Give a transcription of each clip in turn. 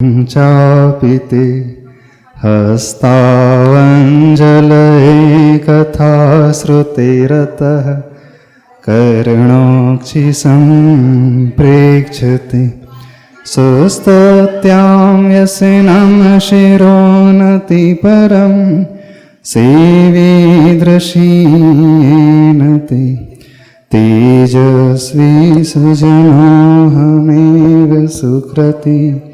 चापिते हस्तावञ्जलये कथा श्रुतेरतः कर्णोक्षिसम्प्रेक्षते सुस्तत्यां व्यसनं शिरोनति परं सेवेदृशीयेन ते तेजस्वी सुजनोऽहमेव सुकृति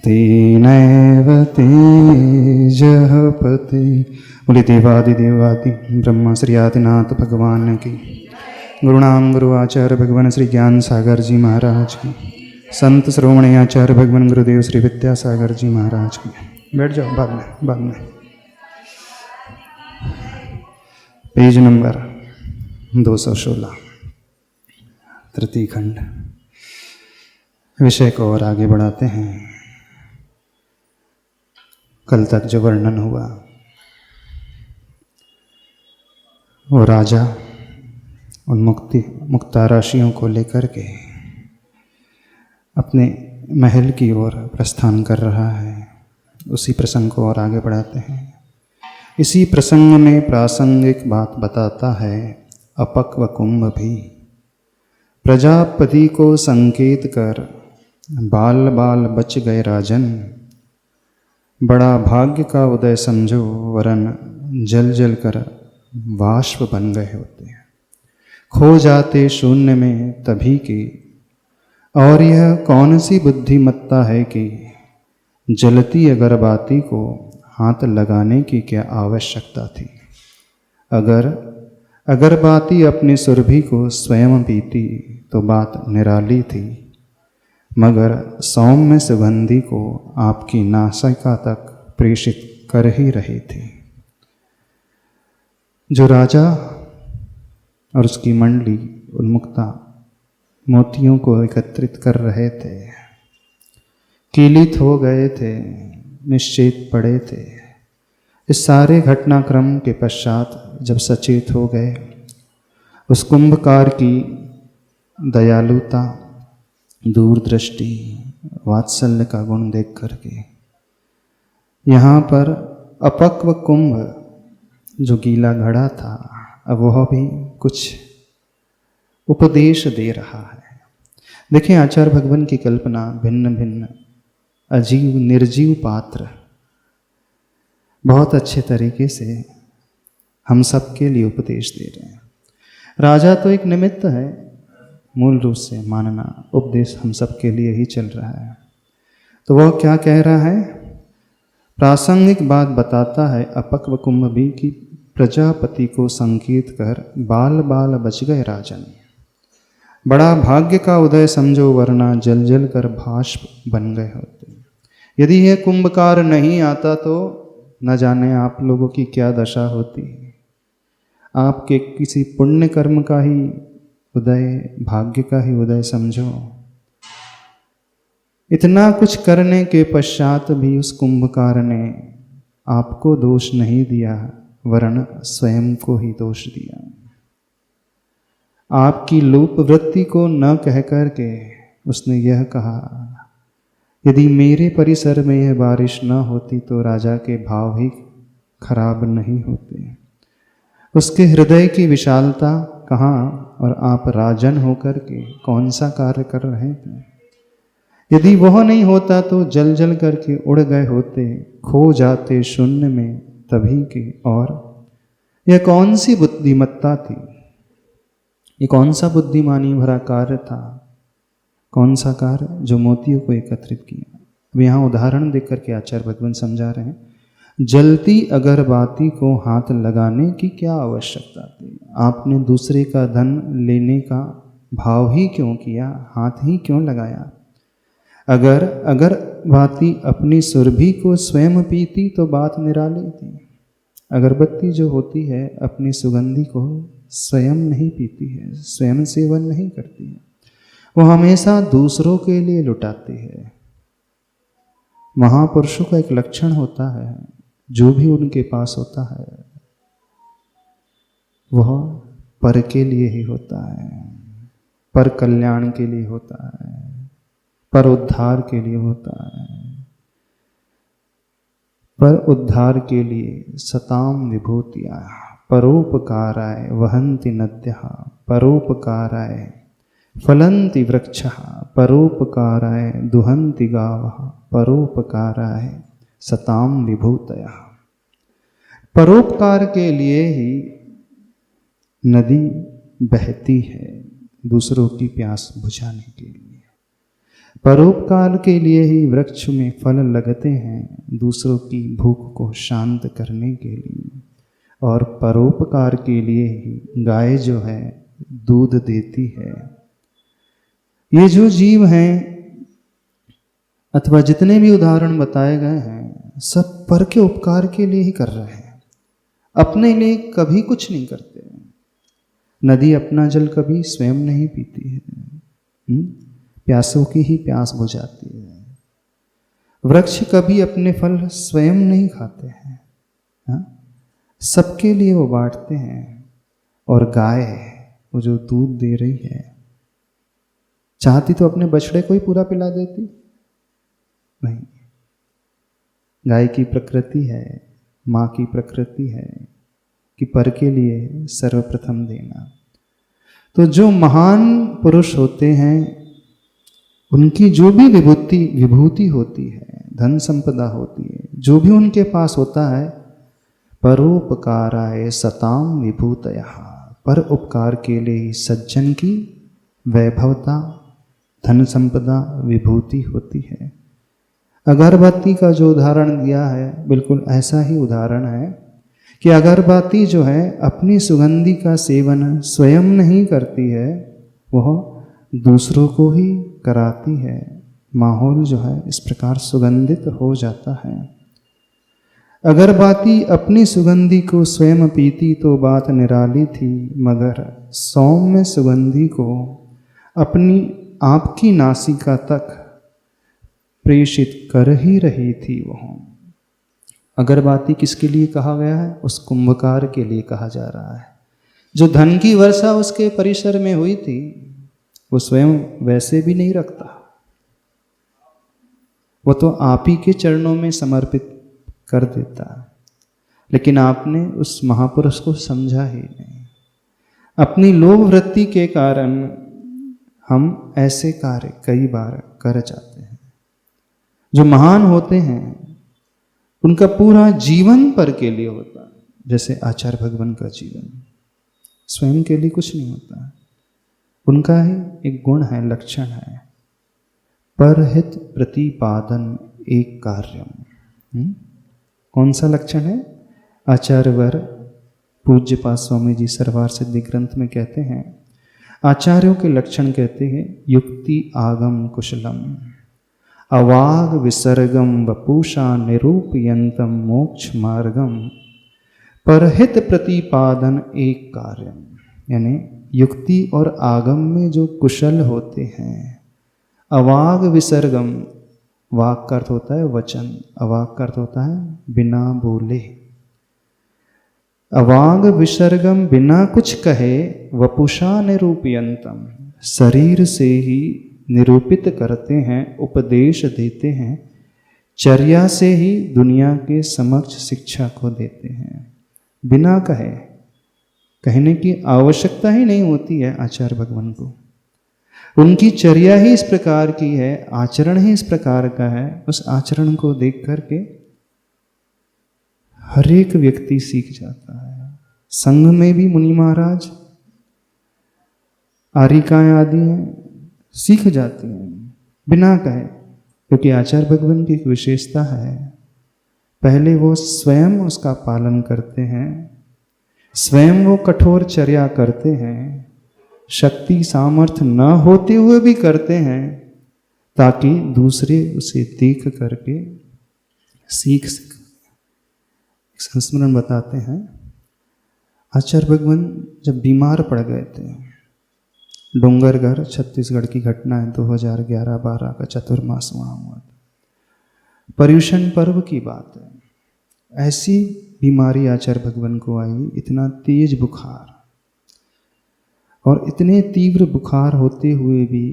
तेनैव तेजः पते। बोले देवादिदेवादि ब्रह्म श्री आदिनाथ भगवान की, गुरुनाम गुरु आचार्य भगवान श्री ज्ञान सागर जी महाराज की, संत श्रोमणी आचार्य भगवान गुरुदेव श्री विद्यासागर जी महाराज की। बैठ जाओ, बाद में। पेज नंबर 216, तृतीय खंड। विषय को और आगे बढ़ाते हैं। कल तक जो वर्णन हुआ वो राजा उन मुक्ताराशियों को लेकर के अपने महल की ओर प्रस्थान कर रहा है। उसी प्रसंग को और आगे बढ़ाते हैं। इसी प्रसंग में प्रासंगिक बात बताता है। अपक्व कुंभ भी प्रजापति को संकेत कर बाल बाल बच गए राजन, बड़ा भाग्य का उदय समझो वरन जल जल कर वाष्प बन गए होते हैं, खो जाते शून्य में तभी की। और यह कौन सी बुद्धिमत्ता है कि जलती अगरबाती को हाथ लगाने की क्या आवश्यकता थी। अगर अगरबाती अपनी सुरभि को स्वयं पीती तो बात निराली थी, मगर सौम्य सुगंधि को आपकी नासिका तक प्रेषित कर ही रही थी। जो राजा और उसकी मंडली उन्मुक्ता मोतियों को एकत्रित कर रहे थे, कीलित हो गए थे, निश्चेत पड़े थे। इस सारे घटनाक्रम के पश्चात जब सचेत हो गए, उस कुंभकार की दयालुता, दूरदृष्टि, वात्सल्य का गुण देख करके यहाँ पर अपक्व कुंभ जो गीला घड़ा था, अब वह भी कुछ उपदेश दे रहा है। देखिए, आचार्य भगवान की कल्पना भिन्न भिन्न अजीव निर्जीव पात्र बहुत अच्छे तरीके से हम सब के लिए उपदेश दे रहे हैं। राजा तो एक निमित्त है, मूल रूप से मानना उपदेश हम सब के लिए ही चल रहा है। तो वह क्या कह रहा है? प्रासंगिक बात बताता है। अपक्व कुंभ भी की प्रजापति को संकेत कर बाल बाल बच गए राजन, बड़ा भाग्य का उदय समझो वरना जल जल कर भाष्प बन गए होते। यदि यह कुंभकार नहीं आता तो न जाने आप लोगों की क्या दशा होती। आपके किसी पुण्य कर्म का ही उदय, भाग्य का ही उदय समझो। इतना कुछ करने के पश्चात भी उस कुंभकार ने आपको दोष नहीं दिया, वरन स्वयं को ही दोष दिया। आपकी लोप वृत्ति को न कह कर के उसने यह कहा, यदि मेरे परिसर में यह बारिश न होती तो राजा के भाव ही खराब नहीं होते। उसके हृदय की विशालता कहाँ, और आप राजन होकर के कौन सा कार्य कर रहे थे। यदि वह नहीं होता तो जल जल करके उड़ गए होते, खो जाते शून्य में तभी के। और यह कौन सी बुद्धिमत्ता थी, ये कौन सा बुद्धिमानी भरा कार्य था, कौन सा कार्य जो मोतियों को एकत्रित किया। अब यहाँ उदाहरण देख करके आचार्य भगवान समझा रहे हैं, जलती अगरबाती को हाथ लगाने की क्या आवश्यकता थी। आपने दूसरे का धन लेने का भाव ही क्यों किया, हाथ ही क्यों लगाया। अगर अगरबाती अपनी सुरभि को स्वयं पीती तो बात निराली थी। अगरबत्ती जो होती है अपनी सुगंधि को स्वयं नहीं पीती है, स्वयं सेवन नहीं करती है, वो हमेशा दूसरों के लिए लुटाती है। महापुरुषों का एक लक्षण होता है, जो भी उनके पास होता है वह पर के लिए ही होता है, पर कल्याण के लिए होता है, पर उद्धार के लिए होता है। पर उद्धार के लिए सताम विभूतिया परोपकाराय वहन्ति नद्यः परोपकाराय फलन्ति वृक्षः परोपकाराय दुहन्ति गावः परोपकाराय सताम विभूतयः। परोपकार के लिए ही नदी बहती है, दूसरों की प्यास बुझाने के लिए। परोपकार के लिए ही वृक्ष में फल लगते हैं, दूसरों की भूख को शांत करने के लिए। और परोपकार के लिए ही गाय जो है दूध देती है। ये जो जीव हैं अथवा जितने भी उदाहरण बताए गए हैं, सब पर के उपकार के लिए ही कर रहे हैं, अपने लिए कभी कुछ नहीं करते। नदी अपना जल कभी स्वयं नहीं पीती है, प्यासों की ही प्यास बुझाती है। वृक्ष कभी अपने फल स्वयं नहीं खाते हैं, सबके लिए वो बांटते हैं। और गाय वो जो दूध दे रही है, चाहती तो अपने बछड़े को ही पूरा पिला देती, नहीं। गाय की प्रकृति है, माँ की प्रकृति है कि पर के लिए सर्वप्रथम देना। तो जो महान पुरुष होते हैं उनकी जो भी विभूति होती है, धन संपदा होती है, जो भी उनके पास होता है, परोपकाराय सताम विभूतयः, पर उपकार के लिए सज्जन की वैभवता, धन संपदा, विभूति होती है। अगरबत्ती का जो उदाहरण दिया है बिल्कुल ऐसा ही उदाहरण है कि अगरबत्ती जो है अपनी सुगंधि का सेवन स्वयं नहीं करती है, वह दूसरों को ही कराती है। माहौल जो है इस प्रकार सुगंधित हो जाता है। अगरबत्ती अपनी सुगंधि को स्वयं पीती तो बात निराली थी, मगर सौम्य सुगंधि को अपनी आपकी नासिका तक प्रेषित कर ही रही थी। वह अगरबत्ती किसके लिए कहा गया है? उस कुंभकार के लिए कहा जा रहा है। जो धन की वर्षा उसके परिसर में हुई थी, वो स्वयं वैसे भी नहीं रखता, वो तो आप ही के चरणों में समर्पित कर देता। लेकिन आपने उस महापुरुष को समझा ही नहीं। अपनी लोभ वृत्ति के कारण हम ऐसे कार्य कई बार कर जाते हैं। जो महान होते हैं उनका पूरा जीवन पर के लिए होता है, जैसे आचार्य भगवान का जीवन स्वयं के लिए कुछ नहीं होता। उनका ही एक गुण है, लक्षण है, परहित प्रतिपादन एक कार्यम। कौन सा लक्षण है? आचार्यवर पूज्यपाद स्वामी जी सरवार सिद्धि ग्रंथ में कहते हैं, आचार्यों के लक्षण कहते हैं, युक्ति आगम कुशलम अवाग विसर्गम वपूषा निरूपयंतम मोक्ष मार्गम परहित प्रतिपादन एक कार्यम। यानी युक्ति और आगम में जो कुशल होते हैं, अवाग विसर्गम, वाक का अर्थ होता है वचन, अवाग का अर्थ होता है बिना बोले। अवाग विसर्गम, बिना कुछ कहे, वपुषा निरूपयंतम, शरीर से ही निरूपित करते हैं, उपदेश देते हैं, चर्या से ही दुनिया के समक्ष शिक्षा को देते हैं। बिना कहे, कहने की आवश्यकता ही नहीं होती है आचार्य भगवान को। उनकी चर्या ही इस प्रकार की है, आचरण ही इस प्रकार का है। उस आचरण को देख करके हर एक व्यक्ति सीख जाता है। संघ में भी मुनि महाराज, आरिकाएं आदि हैं, सीख जाती हैं बिना कहे, क्योंकि आचार्य भगवान की एक विशेषता है, पहले वो स्वयं उसका पालन करते हैं, स्वयं वो कठोर चर्या करते हैं, शक्ति सामर्थ्य न होते हुए भी करते हैं, ताकि दूसरे उसे देख करके सीख सकें। संस्मरण बताते हैं, आचार्य भगवान जब बीमार पड़ गए थे, डोंगरगढ़ छत्तीसगढ़ की घटना है, 2011-12 का चतुर्मास वहाँ हुआ था। पर्युषण पर्व की बात है। ऐसी बीमारी आचार्य भगवान को आई, इतना तेज बुखार, और इतने तीव्र बुखार होते हुए भी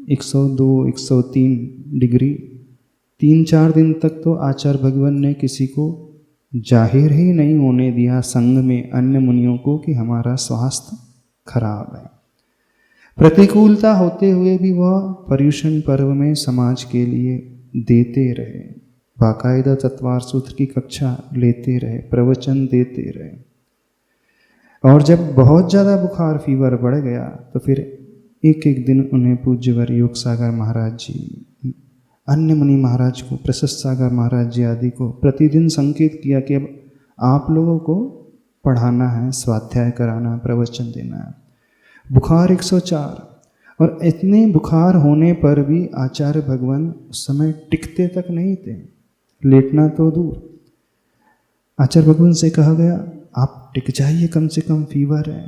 102-103 डिग्री 3-4 दिन तक तो आचार्य भगवान ने किसी को जाहिर ही नहीं होने दिया संग में अन्य मुनियों को कि हमारा स्वास्थ्य खराब है। प्रतिकूलता होते हुए भी वह पर्युषण पर्व में समाज के लिए देते रहे, बाकायदा तत्वार सूत्र की कक्षा लेते रहे, प्रवचन देते रहे। और जब बहुत ज़्यादा बुखार फीवर बढ़ गया तो फिर एक एक दिन उन्हें पूज्यवर योग सागर महाराज जी, अन्य मुनि महाराज को, प्रशस्त सागर महाराज जी आदि को प्रतिदिन संकेत किया कि अब आप लोगों को पढ़ाना है, स्वाध्याय कराना, प्रवचन देना है। बुखार 104, और इतने बुखार होने पर भी आचार्य भगवान उस समय टिकते तक नहीं थे, लेटना तो दूर। आचार्य भगवान से कहा गया आप टिक जाइए, कम से कम फीवर है।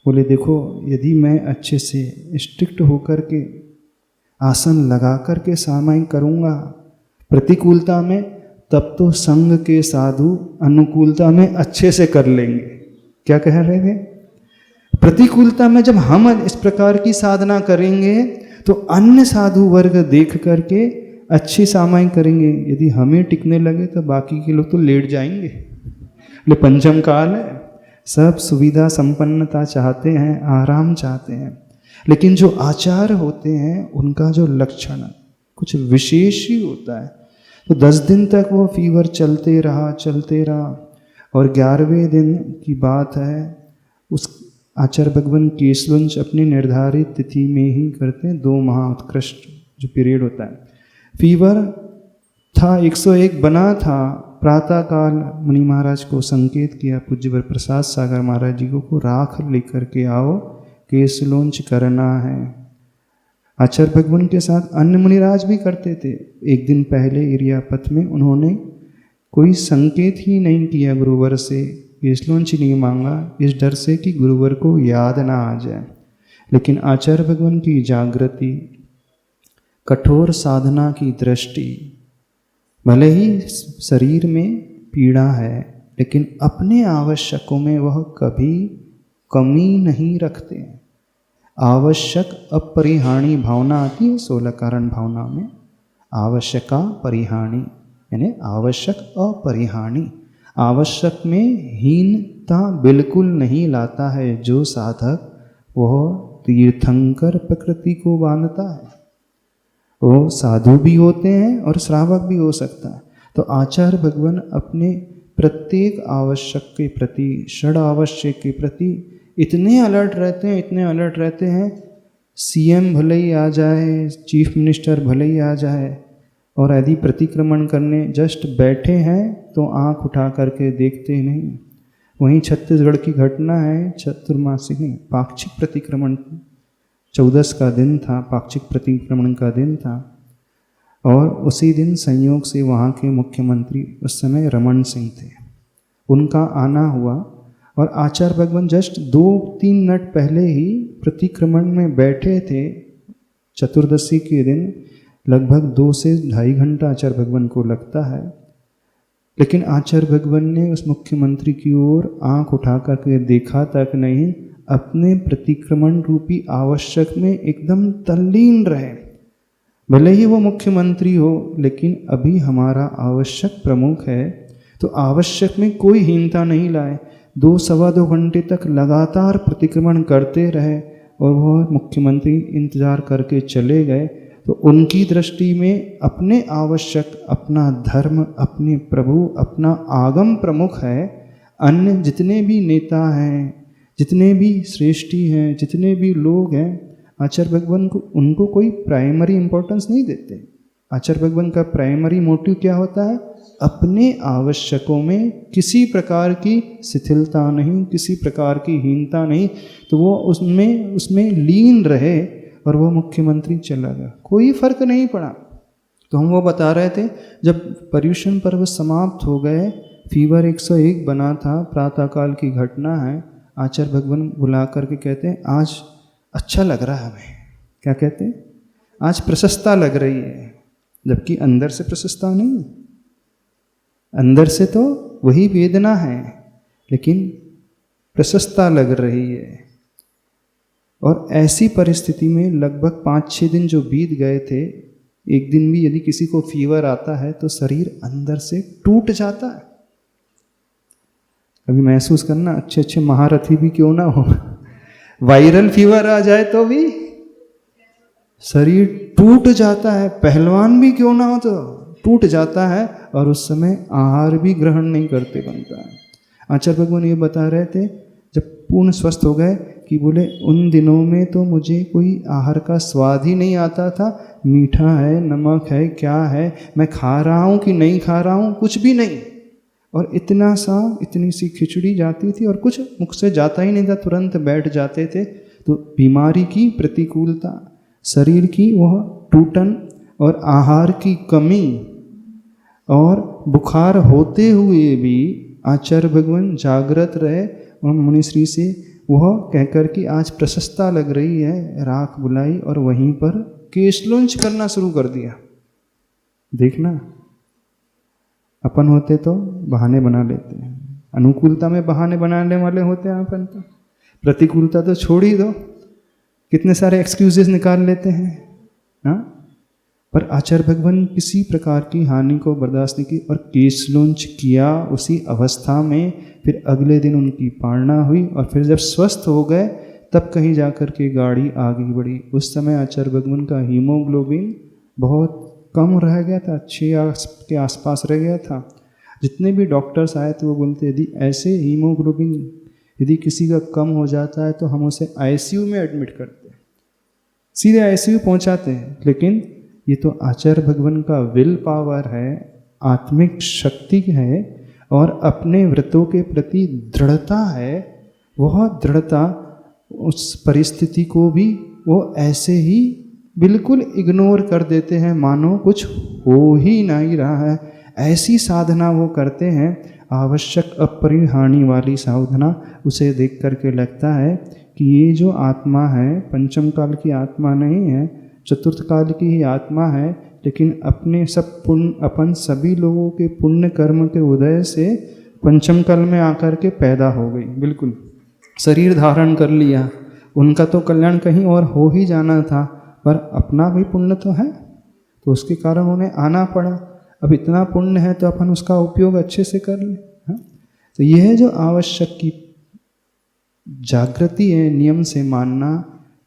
बोले देखो, यदि मैं अच्छे से स्ट्रिक्ट होकर के आसन लगा कर के सामायिक करूँगा प्रतिकूलता में, तब तो संघ के साधु अनुकूलता में अच्छे से कर लेंगे। क्या कह रहे थे? प्रतिकूलता में जब हम इस प्रकार की साधना करेंगे तो अन्य साधु वर्ग देख करके अच्छी सामायिक करेंगे। यदि हमें टिकने लगे तो बाकी के लोग तो लेट जाएंगे। ले पंचम काल है, सब सुविधा संपन्नता चाहते हैं, आराम चाहते हैं, लेकिन जो आचार्य होते हैं उनका जो लक्षण कुछ विशेष ही होता है। तो 10 दिन तक वो फीवर चलते रहा, और 11वें दिन की बात है, उस आचार्य भगवान केशवंश अपनी निर्धारित तिथि में ही करते हैं। 2 माह उत्कृष्ट जो पीरियड होता है, फीवर था 101 बना था। प्रातःकाल मुनि महाराज को संकेत किया, पूज्यवर प्रसाद सागर महाराज जी को राख लेकर के आओ, केशलोंच करना है। आचार्य भगवान के साथ अन्य मुनिराज भी करते थे। एक दिन पहले इरियापत में उन्होंने कोई संकेत ही नहीं किया गुरुवर से, केशलोंच नहीं मांगा, इस डर से कि गुरुवर को याद ना आ जाए। लेकिन आचार्य भगवान की जागृति, कठोर साधना की दृष्टि, भले ही शरीर में पीड़ा है लेकिन अपने आवश्यकों में वह कभी कमी नहीं रखते हैं। आवश्यक अपरिहाणी भावना आती है 16 कारण भावना में, आवश्यका परिहाणी यानी आवश्यक अपरिहाणी। आवश्यक में हीनता बिल्कुल नहीं लाता है जो साधक, वह तीर्थंकर प्रकृति को बांधता है। वो साधु भी होते हैं और श्रावक भी हो सकता है। तो आचार्य भगवान अपने प्रत्येक आवश्यक के प्रति, षड आवश्यक के प्रति इतने अलर्ट रहते हैं, सीएम भले ही आ जाए, चीफ मिनिस्टर भले ही आ जाए, और यदि प्रतिक्रमण करने जस्ट बैठे हैं तो आंख उठा करके देखते नहीं। वहीं छत्तीसगढ़ की घटना है, चतुर्मासिक नहीं, पाक्षिक प्रतिक्रमण 14 का दिन था, पाक्षिक प्रतिक्रमण का दिन था, और उसी दिन संयोग से वहाँ के मुख्यमंत्री उस समय रमन सिंह थे, उनका आना हुआ। और आचार्य भगवान जस्ट 2-3 मिनट पहले ही प्रतिक्रमण में बैठे थे। चतुर्दशी के दिन लगभग 2 से 2.5 घंटा आचार्य भगवान को लगता है, लेकिन आचार्य भगवान ने उस मुख्यमंत्री की ओर आंख उठा करके देखा तक नहीं, अपने प्रतिक्रमण रूपी आवश्यक में एकदम तल्लीन रहे। भले ही वो मुख्यमंत्री हो, लेकिन अभी हमारा आवश्यक प्रमुख है, तो आवश्यक में कोई हीनता नहीं लाए। 2-2.25 घंटे तक लगातार प्रतिक्रमण करते रहे और वह मुख्यमंत्री इंतजार करके चले गए। तो उनकी दृष्टि में अपने आवश्यक, अपना धर्म, अपने प्रभु, अपना आगम प्रमुख है। अन्य जितने भी नेता हैं, जितने भी श्रेष्ठी हैं, जितने भी लोग हैं, आचार्य भगवान को उनको कोई प्राइमरी इंपॉर्टेंस नहीं देते। आचार्य भगवान का प्राइमरी मोटिव क्या होता है? अपने आवश्यकों में किसी प्रकार की शिथिलता नहीं, किसी प्रकार की हीनता नहीं, तो वो उसमें लीन रहे। और वो मुख्यमंत्री चला गया, कोई फर्क नहीं पड़ा। तो हम वो बता रहे थे, जब पर्युषण पर्व समाप्त हो गए, फीवर 101 बना था, प्रातःकाल की घटना है। आचार्य भगवान बुला करके कहते हैं, आज अच्छा लग रहा है हमें। क्या कहते हैं? आज प्रशस्ता लग रही है। जबकि अंदर से प्रशस्ता नहीं, अंदर से तो वही वेदना है, लेकिन प्रशस्ता लग रही है। और ऐसी परिस्थिति में लगभग 5-6 दिन जो बीत गए थे, एक दिन भी यदि किसी को फीवर आता है तो शरीर अंदर से टूट जाता है। कभी महसूस करना, अच्छे अच्छे महारथी भी क्यों ना हो, वायरल फीवर आ जाए तो भी शरीर टूट जाता है। पहलवान भी क्यों ना हो तो टूट जाता है, और उस समय आहार भी ग्रहण नहीं करते बनता है। आचार्य भगवान ये बता रहे थे जब पूर्ण स्वस्थ हो गए कि बोले उन दिनों में तो मुझे कोई आहार का स्वाद ही नहीं आता था, मीठा है, नमक है, क्या है, मैं खा रहा हूँ कि नहीं खा रहा हूँ, कुछ भी नहीं। और इतना सा, इतनी सी खिचड़ी जाती थी और कुछ मुख से जाता ही नहीं था, तुरंत बैठ जाते थे। तो बीमारी की प्रतिकूलता, शरीर की वह टूटन और आहार की कमी और बुखार होते हुए भी आचार्य भगवान जागृत रहे और मुनिश्री से वह कहकर कि आज प्रशस्ता लग रही है, राख बुलाई और वहीं पर केशलुंच करना शुरू कर दिया। देखना, अपन होते तो बहाने बना लेते हैं, अनुकूलता में बहाने बनाने वाले होते हैं अपन, तो प्रतिकूलता तो छोड़ ही दो, कितने सारे एक्सक्यूजेस निकाल लेते हैं। हाँ, पर आचार्य भगवान किसी प्रकार की हानि को बर्दाश्त नहीं की और केशलुंच किया उसी अवस्था में। फिर अगले दिन उनकी पारणा हुई और फिर जब स्वस्थ हो गए तब कहीं जाकर के गाड़ी आगे बढ़ी। उस समय आचार्य भगवान का हीमोग्लोबिन बहुत कम रह गया था, 6 के आसपास रह गया था। जितने भी डॉक्टर्स आए थे वो बोलते यदि ऐसे हीमोग्लोबिन यदि किसी का कम हो जाता है तो हम उसे आईसीयू में एडमिट करते हैं, सीधे आईसीयू पहुंचाते हैं। लेकिन ये तो आचार्य भगवान का विल पावर है, आत्मिक शक्ति है और अपने व्रतों के प्रति दृढ़ता है। वह दृढ़ता उस परिस्थिति को भी वो ऐसे ही बिल्कुल इग्नोर कर देते हैं, मानो कुछ हो ही नहीं रहा है। ऐसी साधना वो करते हैं, आवश्यक अपरिहानी वाली साधना। उसे देख करके लगता है कि ये जो आत्मा है पंचम काल की आत्मा नहीं है, चतुर्थ काल की ही आत्मा है, लेकिन अपने सब पुण्य, अपन सभी लोगों के पुण्य कर्म के उदय से पंचम काल में आकर के पैदा हो गई, बिल्कुल शरीर धारण कर लिया। उनका तो कल्याण कहीं और हो ही जाना था, पर अपना भी पुण्य तो है, तो उसके कारण उन्हें आना पड़ा। अब इतना पुण्य है तो अपन उसका उपयोग अच्छे से कर लें। हाँ? तो यह जो आवश्यक की जागृति है, नियम से मानना,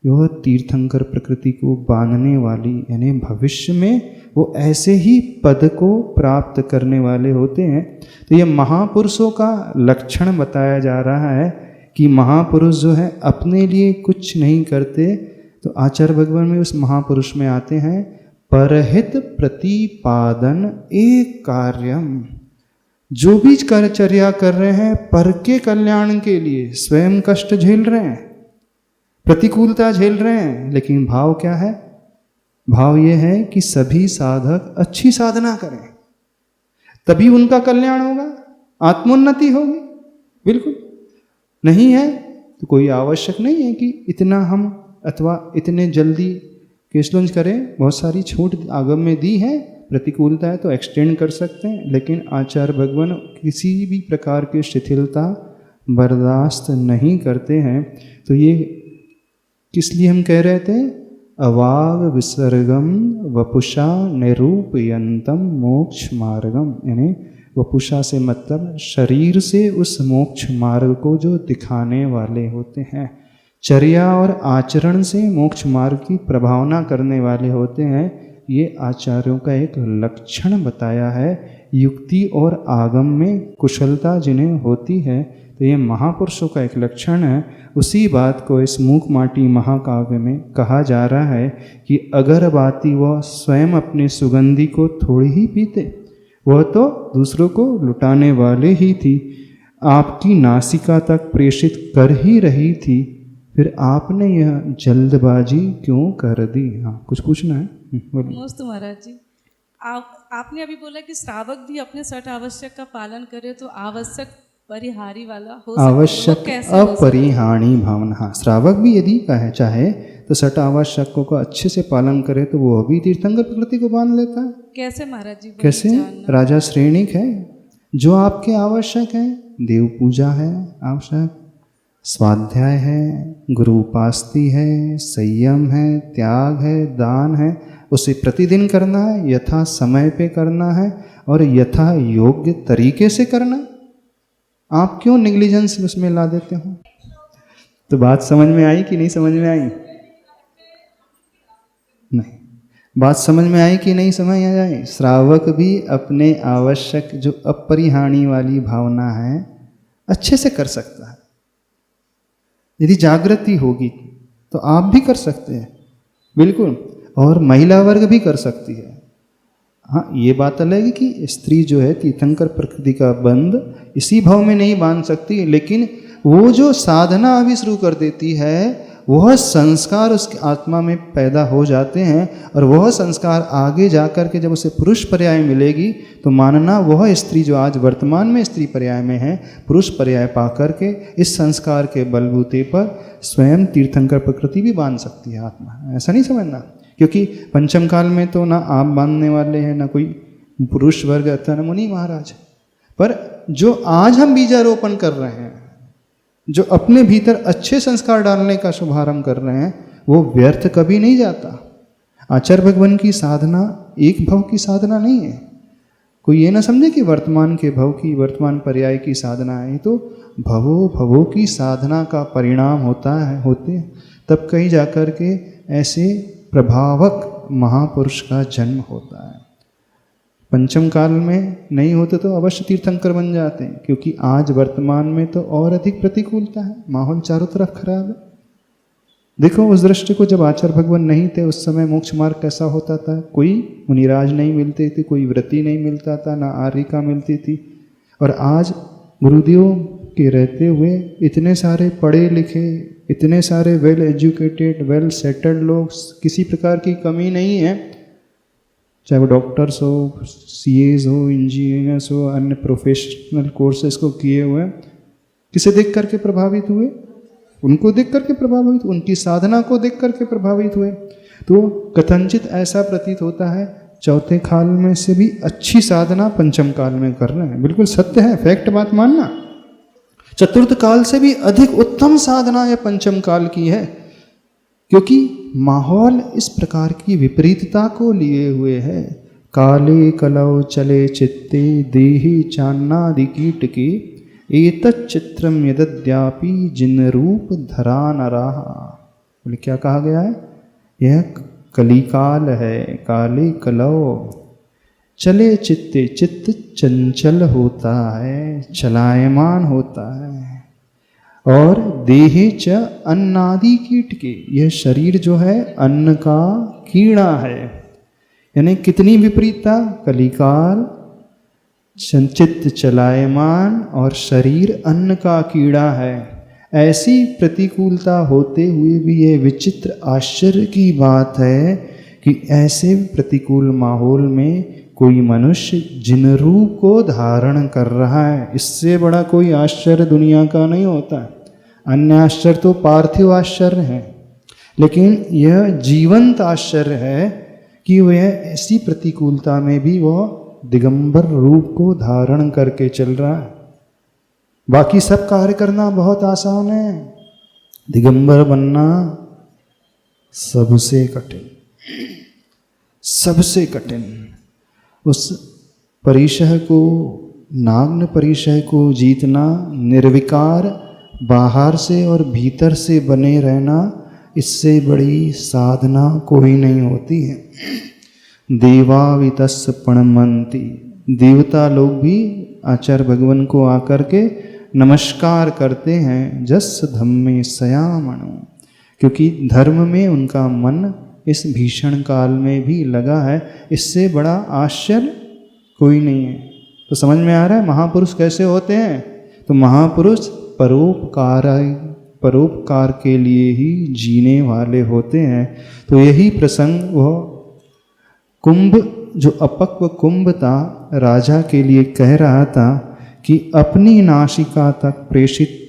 यह तीर्थंकर प्रकृति को बांधने वाली, यानी भविष्य में वो ऐसे ही पद को प्राप्त करने वाले होते हैं। तो ये महापुरुषों का लक्षण बताया जा रहा है कि महापुरुष जो है अपने लिए कुछ नहीं करते। तो आचार्य भगवान में उस महापुरुष में आते हैं, परहित प्रतिपादन एक कार्यम, जो भी कर्मचर्या कर रहे हैं पर के कल्याण के लिए, स्वयं कष्ट झेल रहे हैं, प्रतिकूलता झेल रहे हैं, लेकिन भाव क्या है? भाव ये है कि सभी साधक अच्छी साधना करें, तभी उनका कल्याण होगा, आत्मोन्नति होगी। बिल्कुल नहीं है तो कोई आवश्यक नहीं है कि इतना हम अथवा इतने जल्दी केशलुंच करें। बहुत सारी छूट आगम में दी है, प्रतिकूलता है तो एक्सटेंड कर सकते हैं, लेकिन आचार्य भगवान किसी भी प्रकार की शिथिलता बर्दाश्त नहीं करते हैं। तो ये किस लिए हम कह रहे थे? अवाग विसर्गम वपुषा निरूपयंतम मोक्ष मार्गम, यानी वपुषा से मतलब शरीर से उस मोक्ष मार्ग को जो दिखाने वाले होते हैं, चर्या और आचरण से मोक्ष मार्ग की प्रभावना करने वाले होते हैं। ये आचार्यों का एक लक्षण बताया है। युक्ति और आगम में कुशलता जिन्हें होती है, तो ये महापुरुषों का एक लक्षण है। उसी बात को इस मूक माटी महाकाव्य में कहा जा रहा है कि अगर बाती वह स्वयं अपने सुगंधी को थोड़ी ही पीते, वह तो दूसरों को लुटाने वाले ही थी, आपकी नासिका तक प्रेषित कर ही रही थी, फिर आपने यह जल्दबाजी क्यों कर दी? हाँ, कुछ पूछना है? मस्त महाराज जी, आपने अभी बोला कि श्रावक भी अपने सठ आवश्यक का पालन करे तो आवश्यक परिहारी वाला हो सकता, आवश्यक अपरिहाणी भावना। हाँ, श्रावक भी यदि कहे चाहे तो सठ आवश्यकों का अच्छे से पालन करे तो वो भी तीर्थंकर प्रकृति को बांध लेता है। कैसे महाराज जी? कैसे? राजा श्रेणिक है, जो आपके आवश्यक है, देव पूजा है आवश्यक, स्वाध्याय है, गुरु उपास्ति है, संयम है, त्याग है, दान है, उसे प्रतिदिन करना है, यथा समय पे करना है और यथा योग्य तरीके से करना है। आप क्यों नेग्लिजेंस उसमें ला देते हो? तो बात समझ में आई कि नहीं समझ में आई? नहीं, बात समझ में आई कि नहीं समझ आ जाए? श्रावक भी अपने आवश्यक जो अपरिहानी वाली भावना है अच्छे से कर सकता है। यदि जागृति होगी तो आप भी कर सकते हैं, बिल्कुल, और महिला वर्ग भी कर सकती है। हाँ, ये बात अलग है कि स्त्री जो है तीर्थंकर प्रकृति का बंध इसी भाव में नहीं बांध सकती, लेकिन वो जो साधना अभी शुरू कर देती है वह संस्कार उसकी आत्मा में पैदा हो जाते हैं, और वह संस्कार आगे जाकर के जब उसे पुरुष पर्याय मिलेगी तो मानना वह स्त्री जो आज वर्तमान में स्त्री पर्याय में है, पुरुष पर्याय पा करके इस संस्कार के बलबूते पर स्वयं तीर्थंकर प्रकृति भी बांध सकती है आत्मा। ऐसा नहीं समझना, क्योंकि पंचम काल में तो ना आप बांधने वाले हैं ना कोई पुरुष वर्ग अथवा न मुनि महाराज, पर जो आज हम बीजारोपण कर रहे हैं, जो अपने भीतर अच्छे संस्कार डालने का शुभारंभ कर रहे हैं, वो व्यर्थ कभी नहीं जाता। आचार्य भगवान की साधना एक भव की साधना नहीं है। कोई ये ना समझे कि वर्तमान के भव की, वर्तमान पर्याय की साधना है, तो भवों की साधना का परिणाम होते हैं, तब कहीं जाकर के ऐसे प्रभावक महापुरुष का जन्म होता है। पंचम काल में नहीं होते तो अवश्य तीर्थंकर बन जाते हैं, क्योंकि आज वर्तमान में तो और अधिक प्रतिकूलता है, माहौल चारों तरफ खराब है। देखो उस दृष्टि को, जब आचार्य भगवान नहीं थे उस समय मोक्ष मार्ग कैसा होता था? कोई मुनिराज नहीं मिलते थे, कोई व्रती नहीं मिलता था, ना आर्यिका मिलती थी। और आज गुरुदेव के रहते हुए इतने सारे पढ़े लिखे, इतने सारे वेल एजुकेटेड, वेल सेटल्ड लोग, किसी प्रकार की कमी नहीं है, चाहे वो डॉक्टर्स हो, सीएज हो, इंजीनियर्स हो, अन्य प्रोफेशनल कोर्सेज को किए हुए। किसे देख करके प्रभावित हुए? उनको देख करके प्रभावित, उनकी साधना को देख करके प्रभावित हुए। तो कथनचित ऐसा प्रतीत होता है चौथे काल में से भी अच्छी साधना पंचम काल में कर रहे हैं। बिल्कुल सत्य है, फैक्ट बात मानना। चतुर्थ काल से भी अधिक उत्तम साधना यह पंचम काल की है, क्योंकि माहौल इस प्रकार की विपरीतता को लिए हुए है। काले कलौ चले चित्ते देहि चान्नादि कीट के एतत् चित्रम यदद्यापि जिन रूप धरा नराः। बोले क्या कहा गया है? यह कलिकाल है। काले कलौ चले चित्ते, चित्त चंचल होता है, चलायमान होता है। और देहे च अन्नादि कीट के, यह शरीर जो है अन्न का कीड़ा है। यानी कितनी विपरीतता? कलिकाल, चित्त चलायमान और शरीर अन्न का कीड़ा है। ऐसी प्रतिकूलता होते हुए भी यह विचित्र आश्चर्य की बात है कि ऐसे प्रतिकूल माहौल में कोई मनुष्य जिन रूप को धारण कर रहा है, इससे बड़ा कोई आश्चर्य दुनिया का नहीं होता। अन्य आश्चर्य तो पार्थिव आश्चर्य है, लेकिन यह जीवंत आश्चर्य है कि वह ऐसी प्रतिकूलता में भी वह दिगंबर रूप को धारण करके चल रहा है। बाकी सब कार्य करना बहुत आसान है, दिगंबर बनना सबसे कठिन, सबसे कठिन। उस परिशह को, नाग्न परिशह को जीतना, निर्विकार बाहर से और भीतर से बने रहना, इससे बड़ी साधना कोई नहीं होती है। देवावितस् प्रणमन्ति, देवता लोग भी आचार्य भगवान को आकर के नमस्कार करते हैं। जस धम्मे सयामणो, क्योंकि धर्म में उनका मन इस भीषण काल में भी लगा है। इससे बड़ा आश्चर्य कोई नहीं है। तो समझ में आ रहा है महापुरुष कैसे होते हैं? तो महापुरुष परोपकार के लिए ही जीने वाले होते हैं। तो यही प्रसंग वह कुंभ, जो अपक्व कुंभ था, राजा के लिए कह रहा था कि अपनी नासिका तक प्रेषित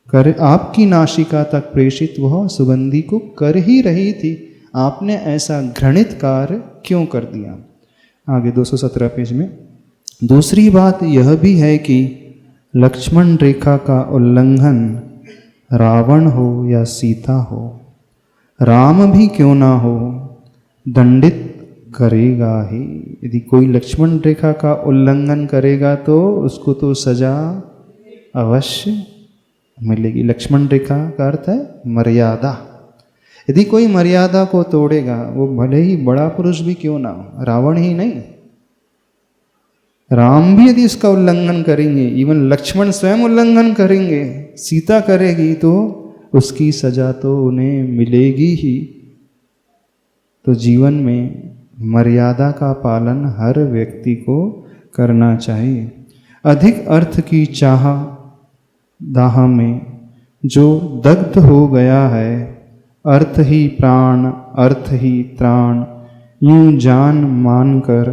कर, आपकी नासिका तक प्रेषित वह सुगंधी को कर ही रही थी, आपने ऐसा घृणित कार्य क्यों कर दिया? आगे 217 पेज में। दूसरी बात यह भी है कि लक्ष्मण रेखा का उल्लंघन रावण हो या सीता हो, राम भी क्यों ना हो, दंडित करेगा ही। यदि कोई लक्ष्मण रेखा का उल्लंघन करेगा तो उसको तो सजा अवश्य मिलेगी। लक्ष्मण रेखा का अर्थ है मर्यादा। यदि कोई मर्यादा को तोड़ेगा, वो भले ही बड़ा पुरुष भी क्यों ना हो, रावण ही नहीं, राम भी यदि इसका उल्लंघन करेंगे, इवन लक्ष्मण स्वयं उल्लंघन करेंगे, सीता करेगी, तो उसकी सजा तो उन्हें मिलेगी ही। तो जीवन में मर्यादा का पालन हर व्यक्ति को करना चाहिए। अधिक अर्थ की चाह दाह में जो दग्ध हो गया है, अर्थ ही प्राण अर्थ ही त्राण यूं जान मान कर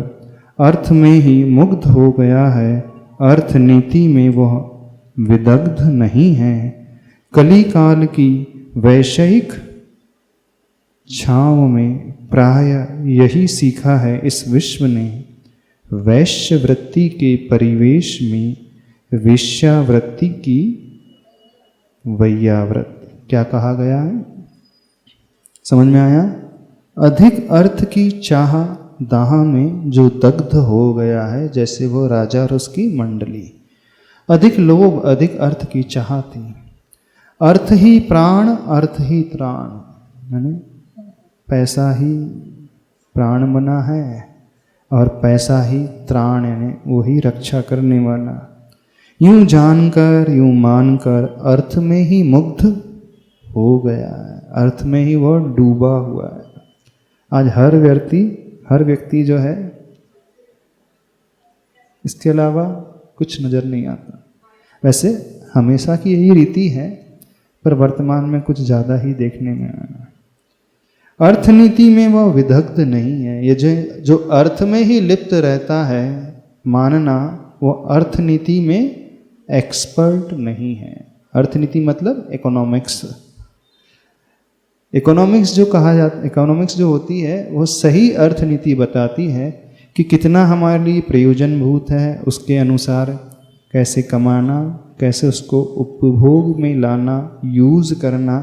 अर्थ में ही मुग्ध हो गया है, अर्थ नीति में वह विदग्ध नहीं है। कली काल की वैषयिक छाँव में प्राय यही सीखा है इस विश्व ने, वैश्य वृत्ति के परिवेश में वेश्यावृत्ति की वैयावृत। क्या कहा गया है, समझ में आया? अधिक अर्थ की चाह दाह में जो दग्ध हो गया है, जैसे वो राजा और उसकी मंडली, अधिक लोभ अधिक अर्थ की चाह थी। अर्थ ही प्राण अर्थ ही त्राण, यानी पैसा ही प्राण बना है और पैसा ही त्राण, यानी वही रक्षा करने वाला। यूं जानकर यूं मानकर अर्थ में ही मुग्ध हो गया है, अर्थ में ही वह डूबा हुआ है। आज हर व्यक्ति जो है, इसके अलावा कुछ नज़र नहीं आता। वैसे हमेशा की यही रीति है, पर वर्तमान में कुछ ज़्यादा ही देखने में आया। अर्थनीति में वह विदग्ध नहीं है। ये जो अर्थ में ही लिप्त रहता है, मानना वो अर्थनीति में एक्सपर्ट नहीं है। अर्थनीति मतलब इकोनॉमिक्स। इकोनॉमिक्स जो होती है वो सही अर्थनीति बताती है कि कितना हमारे लिए प्रयोजनभूत है, उसके अनुसार कैसे कमाना, कैसे उसको उपभोग में लाना, यूज़ करना,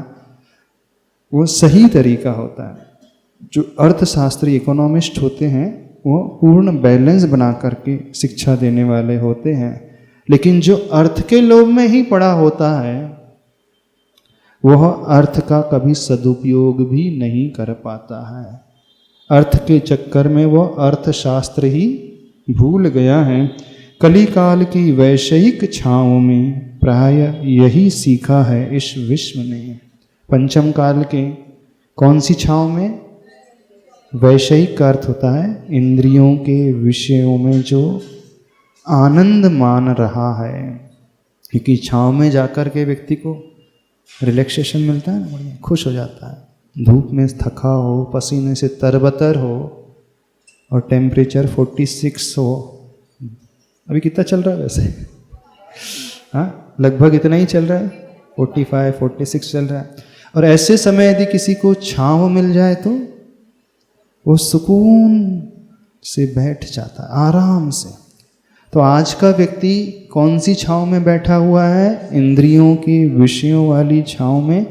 वो सही तरीका होता है। जो अर्थशास्त्री इकोनॉमिस्ट होते हैं वो पूर्ण बैलेंस बना करके शिक्षा देने वाले होते हैं। लेकिन जो अर्थ के लोभ में ही पड़ा होता है, वह अर्थ का कभी सदुपयोग भी नहीं कर पाता है। अर्थ के चक्कर में वह अर्थशास्त्र ही भूल गया है। कली काल की वैषयिक छाँव में प्राय यही सीखा है इस विश्व ने। पंचम काल के कौन सी छाँव में? वैषयिक का अर्थ होता है इंद्रियों के विषयों में जो आनंद मान रहा है, क्योंकि छाँव में जाकर के व्यक्ति को रिलैक्सेशन मिलता है ना, बढ़िया खुश हो जाता है। धूप में थका हो, पसीने से तरबतर हो और टेम्परेचर 46 हो, अभी कितना चल रहा है वैसे? हाँ, लगभग इतना ही चल रहा है, 45 46 चल रहा है। और ऐसे समय यदि किसी को छाँव मिल जाए तो वो सुकून से बैठ जाता है, आराम से। तो आज का व्यक्ति कौन सी छाँव में बैठा हुआ है? इंद्रियों की विषयों वाली छाँव में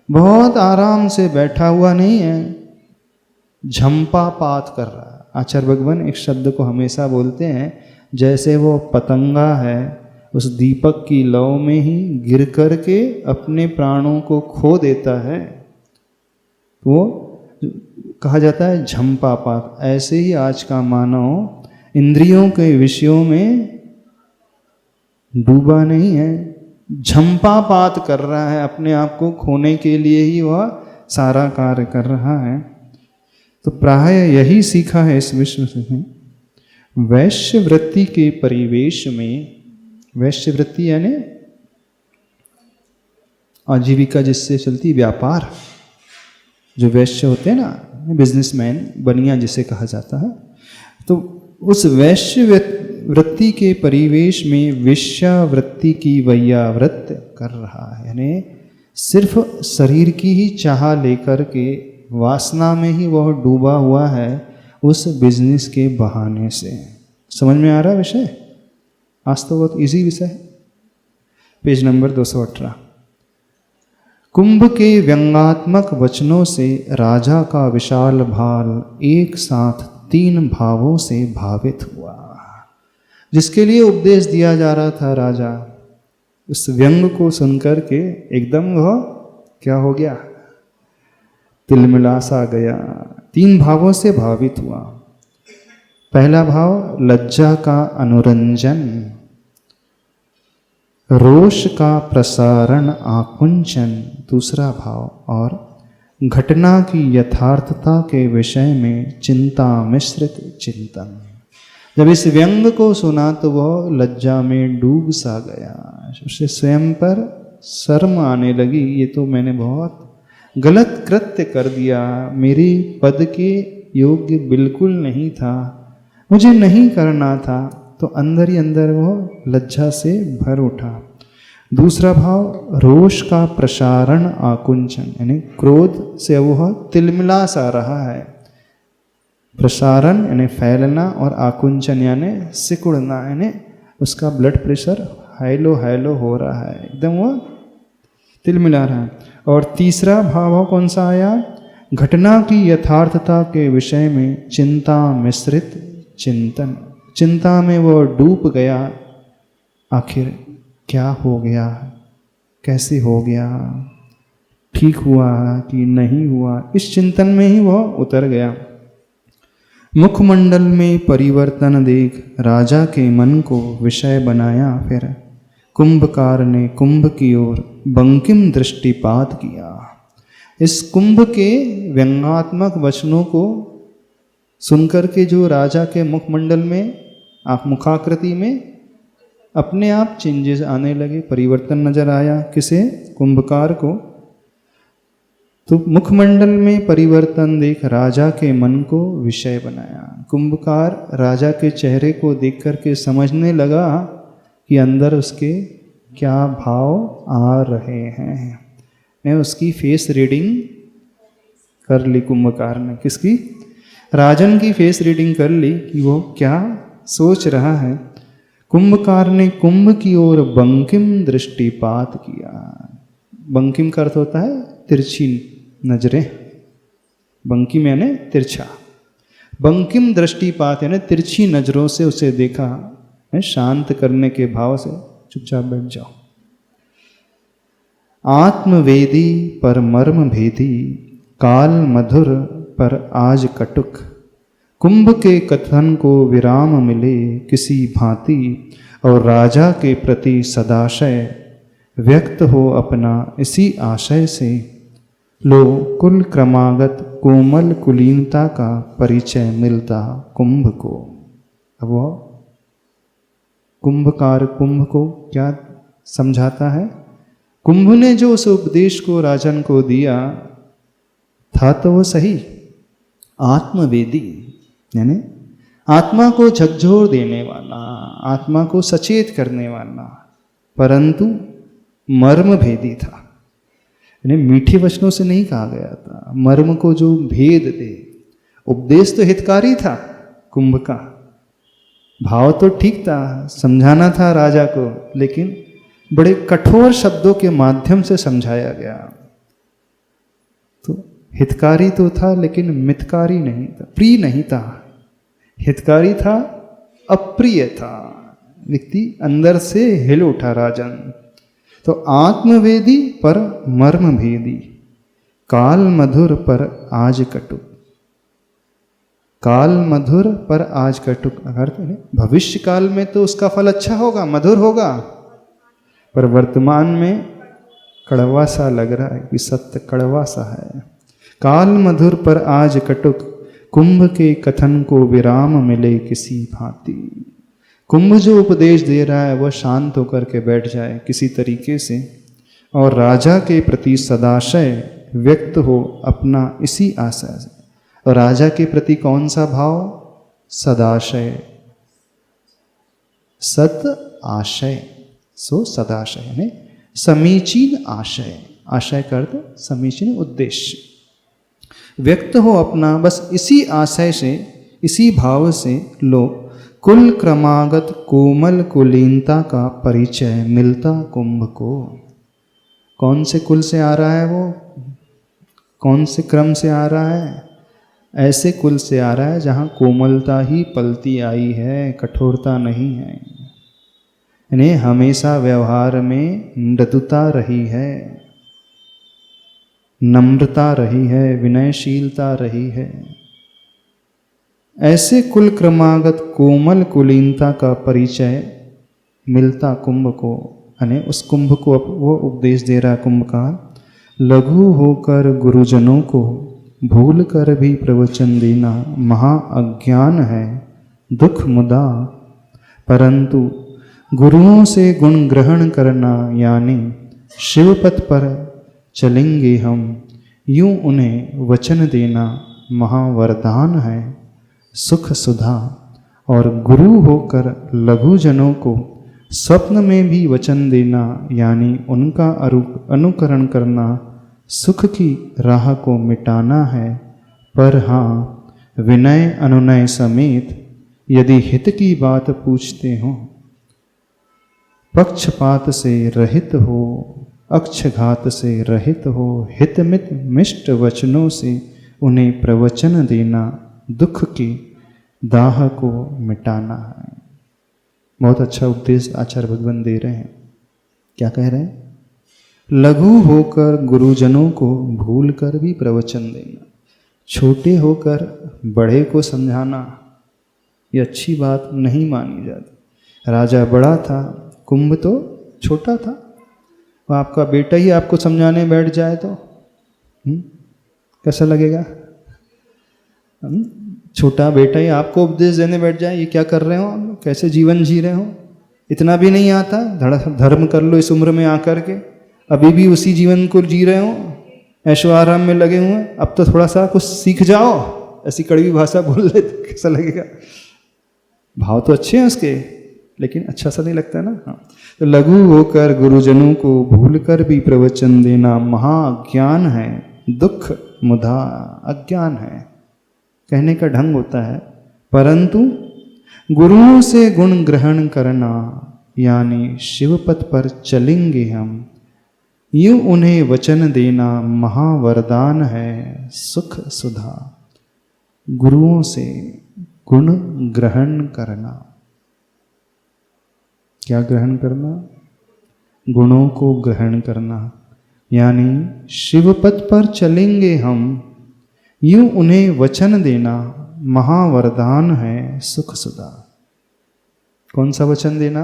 बहुत आराम से बैठा हुआ नहीं है, झंपा पात कर रहा है। आचार्य भगवान एक शब्द को हमेशा बोलते हैं, जैसे वो पतंगा है उस दीपक की लौ में ही गिर कर के अपने प्राणों को खो देता है, वो कहा जाता है झंपा पात। ऐसे ही आज का मानव इंद्रियों के विषयों में डूबा नहीं है, झंपा पात कर रहा है, अपने आप को खोने के लिए ही वह सारा कार्य कर रहा है। तो प्राय यही सीखा है इस विश्व से। वैश्य वृत्ति के परिवेश में, वैश्य वृत्ति यानी आजीविका जिससे चलती, व्यापार, जो वैश्य होते हैं ना, बिजनेसमैन, बनिया जिसे कहा जाता है, तो उस वैश्य वृत्ति के परिवेश में वेश्यावृत्ति की वैयावृत कर रहा है। यानी सिर्फ शरीर की ही चाह लेकर के वासना में ही वह डूबा हुआ है उस बिजनेस के बहाने से। समझ में आ रहा है विषय? आज तो बहुत इजी विषय है। Page number 218। कुंभ के व्यंगात्मक वचनों से राजा का विशाल भाल एक साथ तीन भावों से भावित हुआ। जिसके लिए उपदेश दिया जा रहा था राजा, उस व्यंग को सुनकर के एकदम वह क्या हो गया, तिलमिला सा गया। तीन भावों से भावित हुआ। पहला भाव लज्जा का अनुरंजन, रोष का प्रसारण आकुंचन, दूसरा भाव, और घटना की यथार्थता के विषय में चिंता मिश्रित चिंतन। जब इस व्यंग को सुना तो वह लज्जा में डूब सा गया। उसे स्वयं पर शर्म आने लगी, ये तो मैंने बहुत गलत कृत्य कर दिया, मेरी पद के योग्य बिल्कुल नहीं था, मुझे नहीं करना था। तो अंदर ही अंदर वह लज्जा से भर उठा। दूसरा भाव रोष का प्रसारण आकुंचन, यानी क्रोध से वह तिलमिला सा रहा है। प्रसारण यानी फैलना, और आकुंचन यानी सिकुड़ना, यानी उसका ब्लड प्रेशर हाइलो हाइलो हो रहा है, एकदम वह तिलमिला रहा है। और तीसरा भाव कौन सा आया, घटना की यथार्थता के विषय में चिंता मिश्रित चिंतन। चिंता में वह डूब गया, आखिर क्या हो गया, कैसे हो गया, ठीक हुआ कि नहीं हुआ, इस चिंतन में ही वह उतर गया। मुखमंडल में परिवर्तन देख राजा के मन को विषय बनाया। फिर कुंभकार ने कुंभ की ओर बंकिम दृष्टिपात किया। इस कुंभ के व्यंग्यात्मक वचनों को सुनकर के जो राजा के मुखमंडल में, मुखाकृति में अपने आप चेंजेस आने लगे, परिवर्तन नजर आया। किसे, कुंभकार को। तो मुखमंडल में परिवर्तन देख राजा के मन को विषय बनाया। कुंभकार राजा के चेहरे को देख करके समझने लगा कि अंदर उसके क्या भाव आ रहे हैं। ने उसकी फेस रीडिंग कर ली कुंभकार ने। किसकी, राजन की फेस रीडिंग कर ली कि वो क्या सोच रहा है। कुंभकार ने कुंभ की ओर बंकिम दृष्टिपात किया। बंकिम का अर्थ होता है तिरछी नजरें, बंकिम यानी तिरछा, बंकिम दृष्टिपात यानी तिरछी नजरों से उसे देखा। शांत करने के भाव से चुपचाप बैठ जाओ। आत्मवेदी पर मर्म भेदी, काल मधुर पर आज कटुक। कुंभ के कथन को विराम मिले किसी भांति, और राजा के प्रति सदाशय व्यक्त हो अपना इसी आशय से। लो कुल क्रमागत कोमल कुलीनता का परिचय मिलता कुंभ को। अब वो कुंभकार कुंभ को क्या समझाता है, कुंभ ने जो उस उपदेश को राजन को दिया था तो वो सही, आत्मवेदी यानी आत्मा को झकझोर देने वाला, आत्मा को सचेत करने वाला, परंतु मर्म भेदी था। यानी मीठे वचनों से नहीं कहा गया था, मर्म को जो भेद दे। उपदेश तो हितकारी था, कुंभ का भाव तो ठीक था, समझाना था राजा को, लेकिन बड़े कठोर शब्दों के माध्यम से समझाया गया। तो हितकारी तो था लेकिन मितकारी नहीं था, प्रिय नहीं था। हितकारी था, अप्रिय था। व्यक्ति अंदर से हिल उठा राजन। तो आत्मवेदी पर मर्म भेदी, काल मधुर पर आज कटुक। काल मधुर पर आज कटुक अर्थ है भविष्य काल में तो उसका फल अच्छा होगा, मधुर होगा, पर वर्तमान में कड़वा सा लग रहा है कि सत्य कड़वा सा है। काल मधुर पर आज कटुक, कुंभ के कथन को विराम मिले किसी भांति। कुंभ जो उपदेश दे रहा है वह शांत होकर के बैठ जाए किसी तरीके से, और राजा के प्रति सदाशय व्यक्त हो अपना इसी आशा से। और राजा के प्रति कौन सा भाव, सदाशय, सत आशय, सो सदाशय यानी समीचीन आशय। आशय का अर्थ समीचीन उद्देश्य व्यक्त हो अपना, बस इसी आशय से, इसी भाव से लो कुल क्रमागत कोमल कुलीनता का परिचय मिलता कुंभ को। कौन से कुल से आ रहा है वो, कौन से क्रम से आ रहा है, ऐसे कुल से आ रहा है जहाँ कोमलता ही पलती आई है, कठोरता नहीं है। यानी हमेशा व्यवहार में मृदुता रही है, नम्रता रही है, विनयशीलता रही है। ऐसे कुल क्रमागत कोमल कुलीनता का परिचय मिलता कुंभ को, यानी उस कुंभ को वो उपदेश दे रहा है कुंभ का, लघु होकर गुरुजनों को भूल कर भी प्रवचन देना महा अज्ञान है, दुख मुदा। परंतु गुरुओं से गुण ग्रहण करना यानी शिवपथ पर चलेंगे हम, यूं उन्हें वचन देना महावरदान है, सुख सुधा। और गुरु होकर लघुजनों को स्वप्न में भी वचन देना यानी उनका अनुकरण करना सुख की राह को मिटाना है। पर हाँ, विनय अनुनय समेत यदि हित की बात पूछते हो, पक्षपात से रहित हो, अक्षघात से रहित हो, हितमित मिष्ट वचनों से उन्हें प्रवचन देना दुख की दाह को मिटाना है। बहुत अच्छा उपदेश आचार्य भगवान दे रहे हैं। क्या कह रहे हैं? लघु होकर गुरुजनों को भूल कर भी प्रवचन देना, छोटे होकर बड़े को समझाना, ये अच्छी बात नहीं मानी जाती। राजा बड़ा था, कुंभ तो छोटा था। वो आपका बेटा ही आपको समझाने बैठ जाए तो कैसा लगेगा? छोटा बेटा ही आपको उपदेश देने बैठ जाए, ये क्या कर रहे हो आप, कैसे जीवन जी रहे हो, इतना भी नहीं आता, धर्म कर लो इस उम्र में आकर के, अभी भी उसी जीवन को जी रहे हो, ऐशो आराम में लगे हुए हैं, अब तो थोड़ा सा कुछ सीख जाओ, ऐसी कड़वी भाषा बोल ले तो कैसा लगेगा? भाव तो अच्छे हैं उसके, लेकिन अच्छा सा नहीं लगता ना। हाँ, तो लघु होकर गुरुजनों को भूल कर भी प्रवचन देना महाज्ञान है, दुख मुधा। अज्ञान है कहने का ढंग होता है। परंतु गुरुओं से गुण ग्रहण करना यानी शिवपथ पर चलेंगे हम, यूं उन्हें वचन देना महावरदान है, सुख सुधा। गुरुओं से गुण ग्रहण करना, क्या ग्रहण करना? गुणों को ग्रहण करना, यानी शिवपथ पर चलेंगे हम, यूं उन्हें वचन देना महावरदान है, सुख सुधा। कौन सा वचन देना?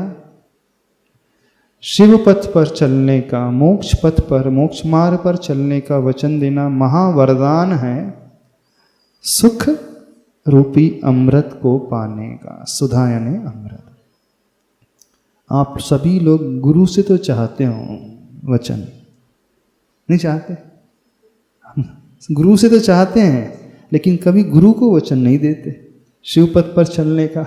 शिव पथ पर चलने का, मोक्ष पथ पर, मोक्ष मार्ग पर चलने का वचन देना महावरदान है, सुख रूपी अमृत को पाने का। सुधा यानी अमृत। आप सभी लोग गुरु से तो चाहते हो वचन, नहीं चाहते? गुरु से तो चाहते हैं, लेकिन कभी गुरु को वचन नहीं देते शिव पथ पर चलने का,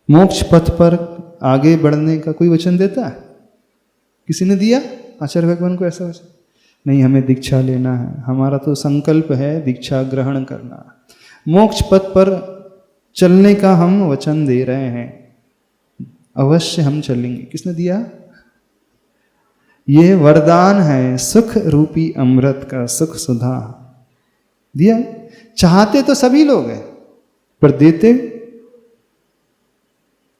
मोक्ष पथ पर आगे बढ़ने का। कोई वचन देता है? किसी ने दिया आचार्य भगवान को ऐसा वचन? नहीं, हमें दीक्षा लेना है, हमारा तो संकल्प है दीक्षा ग्रहण करना, मोक्ष पथ पर चलने का हम वचन दे रहे हैं, अवश्य हम चलेंगे। किसने दिया? ये वरदान है सुख रूपी अमृत का, सुख सुधा दिया। चाहते तो सभी लोग हैं, पर देते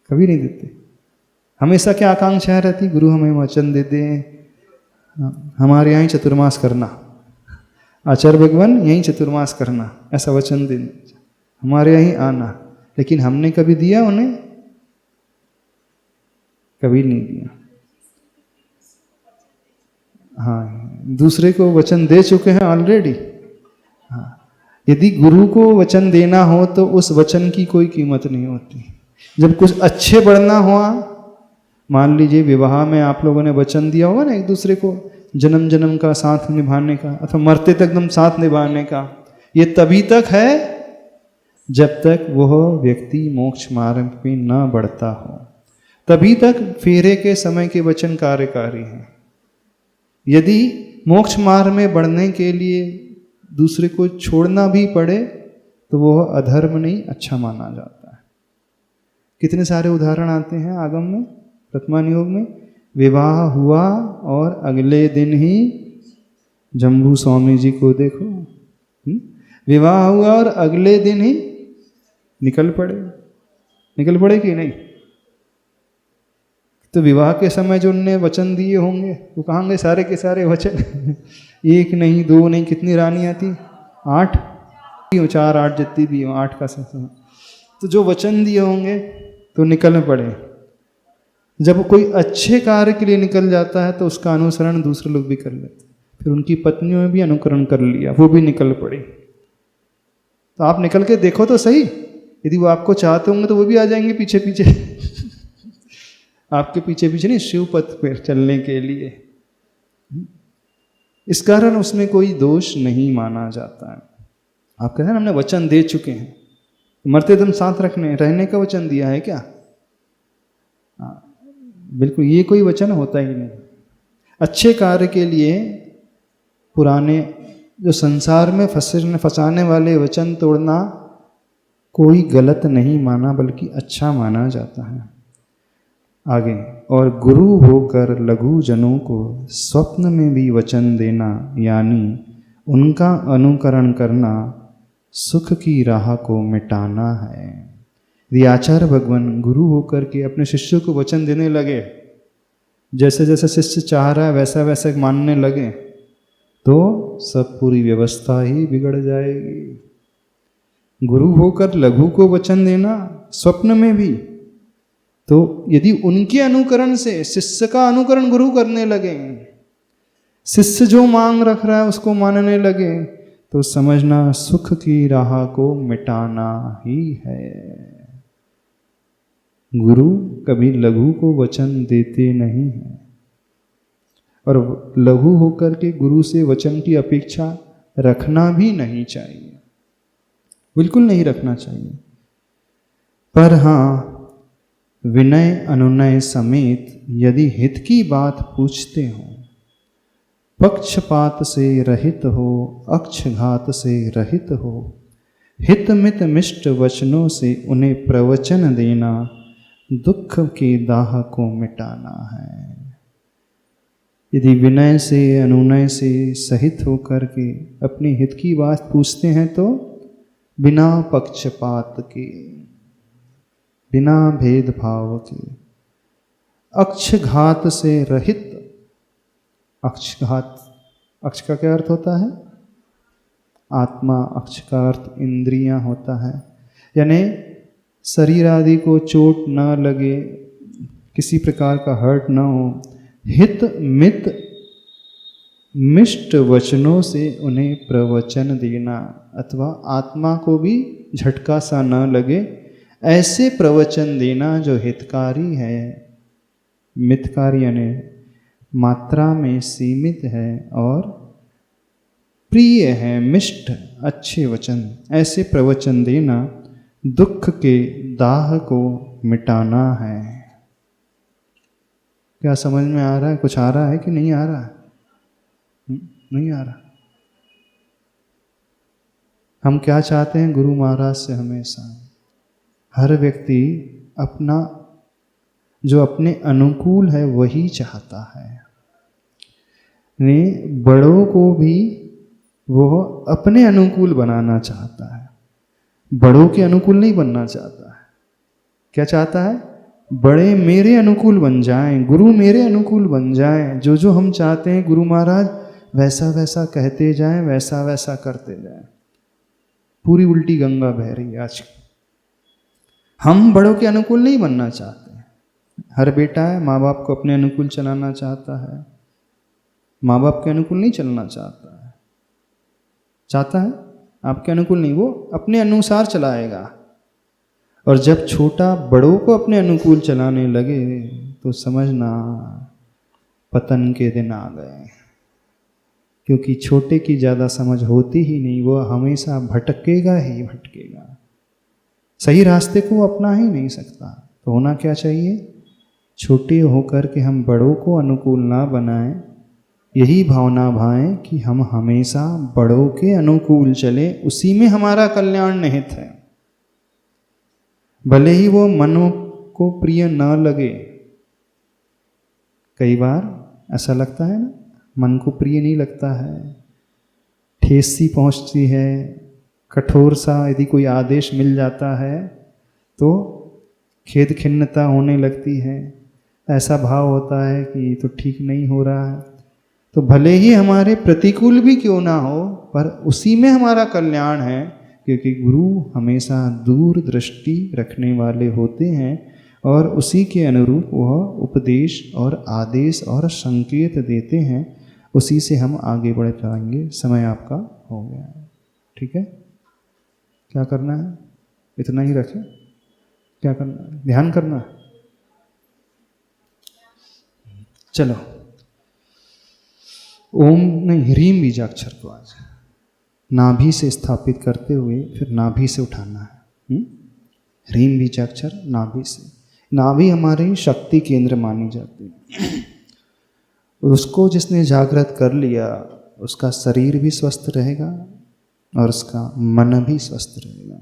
कभी नहीं देते। हमेशा क्या आकांक्षा रहती? गुरु हमें वचन दे दे, हमारे यहाँ ही चतुर्मास करना, आचार्य भगवान यहीं चतुर्मास करना, ऐसा वचन दे, हमारे यहाँ ही आना। लेकिन हमने कभी दिया उन्हें? कभी नहीं दिया। हाँ, दूसरे को वचन दे चुके हैं ऑलरेडी। हाँ, यदि गुरु को वचन देना हो तो उस वचन की कोई कीमत नहीं होती। जब कुछ अच्छे बढ़ना हुआ, मान लीजिए विवाह में आप लोगों ने वचन दिया होगा ना एक दूसरे को, जन्म जन्म का साथ निभाने का, अथवा मरते तक एकदम साथ निभाने का, ये तभी तक है जब तक वह व्यक्ति मोक्ष मार्ग पे न बढ़ता हो, तभी तक फेरे के समय के वचन कार्यकारी हैं। यदि मोक्ष मार्ग में बढ़ने के लिए दूसरे को छोड़ना भी पड़े तो वह अधर्म नहीं, अच्छा माना जाता है। कितने सारे उदाहरण आते हैं आगम में, वर्तमान योग में। विवाह हुआ और अगले दिन ही जम्बू स्वामी जी को देखो, विवाह हुआ और अगले दिन ही निकल पड़े कि नहीं? तो विवाह के समय जो उनने वचन दिए होंगे वो कहाँ गए सारे के सारे वचन? एक नहीं, दो नहीं, कितनी रानियां थी? 8, 4, 8 जितनी भी हो, 8 का समय। तो जो वचन दिए होंगे तो निकल पड़े। जब कोई अच्छे कार्य के लिए निकल जाता है तो उसका अनुसरण दूसरे लोग भी कर लेते। फिर उनकी पत्नियों ने भी अनुकरण कर लिया, वो भी निकल पड़ी। तो आप निकल के देखो तो सही, यदि वो आपको चाहते होंगे तो वो भी आ जाएंगे पीछे पीछे आपके पीछे पीछे नहीं, शिव पथ पर चलने के लिए। इस कारण उसमें कोई दोष नहीं माना जाता है। आप कहते हैं हमने वचन दे चुके हैं, मरते दम साथ रहने का वचन दिया है क्या? बिल्कुल, ये कोई वचन होता ही नहीं। अच्छे कार्य के लिए पुराने जो संसार में फंसाने वाले वचन तोड़ना कोई गलत नहीं माना, बल्कि अच्छा माना जाता है। आगे, और गुरु होकर लघु जनों को स्वप्न में भी वचन देना, यानी उनका अनुकरण करना, सुख की राह को मिटाना है। यदि आचार्य भगवान गुरु होकर के अपने शिष्यों को वचन देने लगे, जैसे जैसे शिष्य चाह रहा है वैसा वैसा मानने लगे, तो सब पूरी व्यवस्था ही बिगड़ जाएगी। गुरु होकर लघु को वचन देना स्वप्न में भी, तो यदि उनके अनुकरण से शिष्य का अनुकरण गुरु करने लगे, शिष्य जो मांग रख रहा है उसको मानने लगे, तो समझना सुख की राह को मिटाना ही है। गुरु कभी लघु को वचन देते नहीं हैं, और लघु होकर के गुरु से वचन की अपेक्षा रखना भी नहीं चाहिए, बिल्कुल नहीं रखना चाहिए। पर हाँ, विनय अनुनय समेत यदि हित की बात पूछते हो, पक्षपात से रहित हो, अक्षघात से रहित हो, हित मित मिष्ट वचनों से उन्हें प्रवचन देना, दुख के दाह को मिटाना है। यदि विनय से अनुनय से सहित होकर के अपने हित की बात पूछते हैं तो बिना पक्षपात के, बिना भेदभाव के, अक्षघात से रहित। अक्षघात, अक्ष का क्या अर्थ होता है? आत्मा। अक्ष का अर्थ इंद्रियां होता है, यानी शरीर आदि को चोट न लगे, किसी प्रकार का हर्ट न हो। हित मित मिष्ट वचनों से उन्हें प्रवचन देना, अथवा आत्मा को भी झटका सा न लगे, ऐसे प्रवचन देना जो हितकारी है, मितकारी यानी मात्रा में सीमित है और प्रिय है, मिष्ट अच्छे वचन, ऐसे प्रवचन देना दुख के दाह को मिटाना है। क्या समझ में आ रहा है? कुछ आ रहा है कि नहीं आ रहा है? नहीं आ रहा। हम क्या चाहते हैं गुरु महाराज से? हमेशा हर व्यक्ति अपना जो अपने अनुकूल है वही चाहता है। बड़ों को भी वो अपने अनुकूल बनाना चाहता है, बड़ों के अनुकूल नहीं बनना चाहता है। क्या चाहता है? बड़े मेरे अनुकूल बन जाएं, गुरु मेरे अनुकूल बन जाएं, जो जो हम चाहते हैं गुरु महाराज वैसा वैसा कहते जाएं, वैसा वैसा करते जाएं। पूरी उल्टी गंगा बह रही है आज। हम बड़ों के अनुकूल नहीं बनना चाहते। हर बेटा है माँ बाप को अपने अनुकूल चलाना चाहता है, माँ बाप के अनुकूल नहीं चलना चाहता है। चाहता है आपके अनुकूल नहीं, वो अपने अनुसार चलाएगा। और जब छोटा बड़ों को अपने अनुकूल चलाने लगे तो समझना पतन के दिन आ गए, क्योंकि छोटे की ज़्यादा समझ होती ही नहीं, वो हमेशा भटकेगा ही भटकेगा, सही रास्ते को अपना ही नहीं सकता। तो होना क्या चाहिए? छोटे होकर के हम बड़ों को अनुकूल ना बनाएं, यही भावना भाएं कि हम हमेशा बड़ों के अनुकूल चले, उसी में हमारा कल्याण निहित है। भले ही वो मन को प्रिय न लगे, कई बार ऐसा लगता है ना, मन को प्रिय नहीं लगता है, ठेस सी पहुंचती है, कठोर सा यदि कोई आदेश मिल जाता है तो खेद खिन्नता होने लगती है, ऐसा भाव होता है कि ये तो ठीक नहीं हो रहा है। तो भले ही हमारे प्रतिकूल भी क्यों ना हो, पर उसी में हमारा कल्याण है, क्योंकि गुरु हमेशा दूर दृष्टि रखने वाले होते हैं और उसी के अनुरूप वह उपदेश और आदेश और संकेत देते हैं। उसी से हम आगे बढ़ जाएंगे। समय आपका हो गया है, ठीक है? क्या करना है? इतना ही रखें। क्या करना है? ध्यान करना है। चलो, ओम नहीं, ह्रीम बीजाक्षर को आज नाभि से स्थापित करते हुए फिर नाभि से उठाना है। ह्रीम बीजाक्षर नाभि से। नाभि हमारी शक्ति केंद्र मानी जाती है। उसको जिसने जागृत कर लिया उसका शरीर भी स्वस्थ रहेगा और उसका मन भी स्वस्थ रहेगा।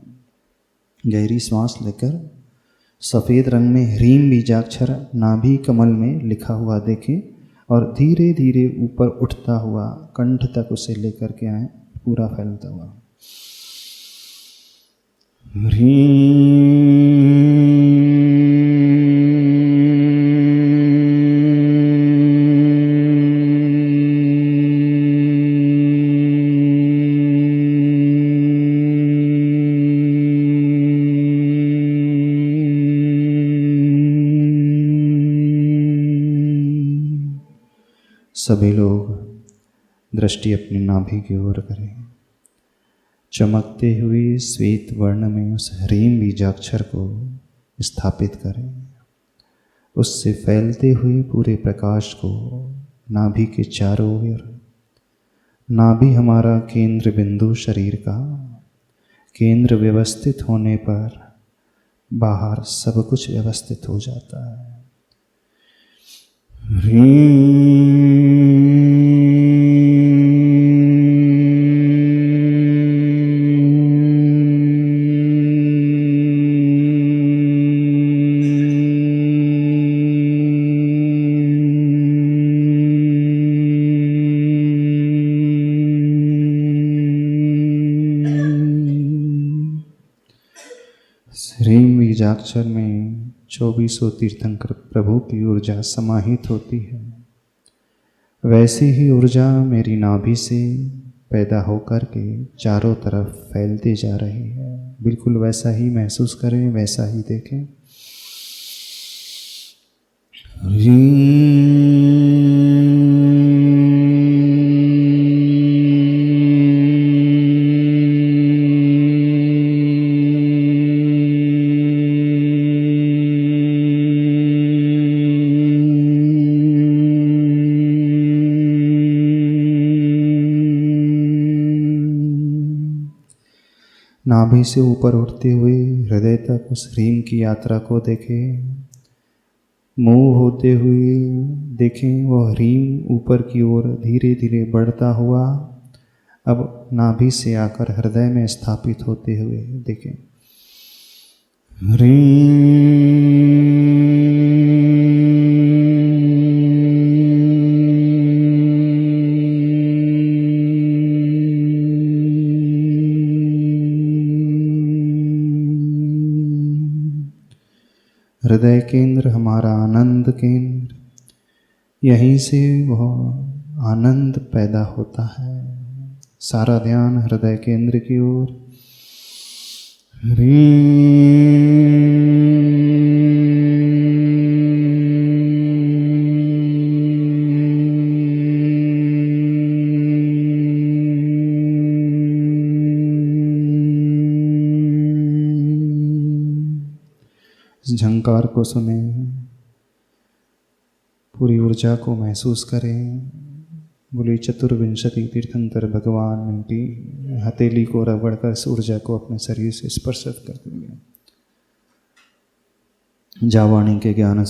गहरी सांस लेकर सफ़ेद रंग में ह्रीम बीजाक्षर नाभि कमल में लिखा हुआ देखें और धीरे धीरे ऊपर उठता हुआ कंठ तक उसे लेकर के आए, पूरा फैलता हुआ। सभी लोग दृष्टि अपनी नाभि की ओर करें। चमकते हुए श्वेत वर्ण में उस ह्रीम बीजाक्षर को स्थापित करें। उससे फैलते हुए पूरे प्रकाश को नाभि के चारों ओर। नाभि हमारा केंद्र बिंदु शरीर का। केंद्र व्यवस्थित होने पर बाहर सब कुछ व्यवस्थित हो जाता है। ह्रीम बीजाक्षर में 2400 तीर्थंकर प्रभु की ऊर्जा समाहित होती है। वैसी ही ऊर्जा मेरी नाभि से पैदा होकर के चारों तरफ फैलती जा रही है। बिल्कुल वैसा ही महसूस करें, वैसा ही देखें। नाभि से ऊपर उठते हुए हृदय तक उस ह्रीम की यात्रा को देखें। मूव होते हुए देखें वह ह्रीम ऊपर की ओर धीरे धीरे बढ़ता हुआ अब नाभि से आकर हृदय में स्थापित होते हुए देखें। हृदय केंद्र हमारा आनंद केंद्र, यहीं से वह आनंद पैदा होता है। सारा ध्यान हृदय केंद्र की ओर। झंकार को सुने, पूरी ऊर्जा को महसूस करें। बोले चतुर्विंशति तीर्थंकर भगवान की हथेली को रगड़कर इस ऊर्जा को अपने शरीर से स्पर्श कर देंगे। जावाणी के ज्ञान